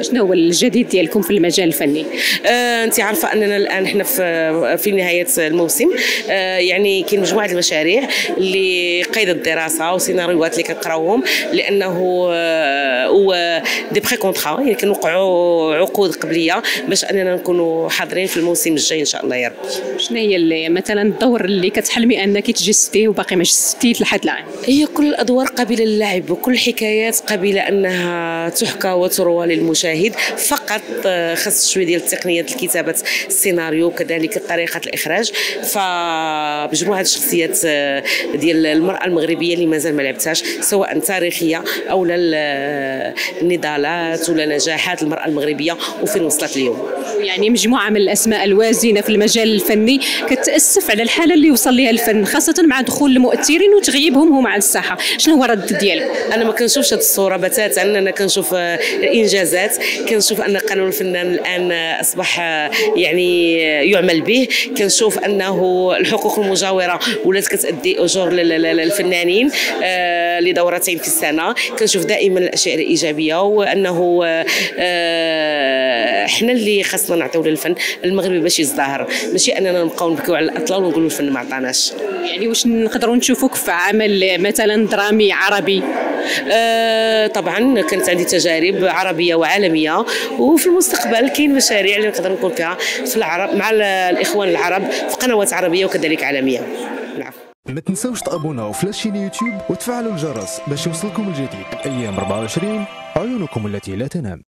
شنو هو الجديد ديالكم في المجال الفني؟ انت عارفه اننا الان احنا في نهايه الموسم. يعني كاين مجموعه المشاريع اللي قيد الدراسه وسيناريوهات اللي كنقراوهم، لانه هو دي بري كونطرا، يعني كنوقعوا عقود قبليه باش اننا نكونوا حاضرين في الموسم الجاي ان شاء الله يا رب. شنو هي اللي مثلا الدور اللي كتحلمي انك تجسديه وباقي ما جسدتيه لحد الان؟ هي كل الادوار قابله للعب وكل الحكايات قابله انها تحكى وتروى للمشاهد، فقط خاص شويه ديال التقنيات لكتابه السيناريو وكذلك طريقه الاخراج. فمجموعه الشخصيات ديال المراه المغربيه اللي مازال ما لعبتهاش، سواء تاريخيه او النضالات ولا نجاحات المراه المغربيه وفين وصلت اليوم. يعني مجموعه من الاسماء الوازنه في المجال الفني، كتاسف على الحاله اللي وصل لها الفن خاصه مع دخول المؤثرين وتغييبهم هما عن الساحه. شنو هو الرد ديالك؟ انا ما كنشوفش هذه الصوره بتاتا، انا كنشوف انجازات، كنشوف ان قانون الفنان الان اصبح يعني يعمل به، كنشوف انه الحقوق المجاوره ولات كتادي اجور للفنانين لدورتين في السنه. كنشوف دائما الاشياء الايجابيه، وانه احنا اللي خاصنا نعطيو للفن المغربي باش يزدهر، ماشي اننا نبقاو نبكيو على الاطلال ونقولوا الفن ما عطاناش. يعني واش نقدروا نشوفوك في عمل مثلا درامي عربي؟ طبعا كانت عندي تجارب عربيه وعالميه، وفي المستقبل كاين مشاريع اللي نقدر نكون فيها في العرب مع الاخوان العرب في قنوات عربيه وكذلك عالميه. العفو. ما تنساوش تابوناو في لاشين يوتيوب وتفعلوا الجرس باش يوصلكم الجديد. ايام 24 عيونكم التي لا تنام.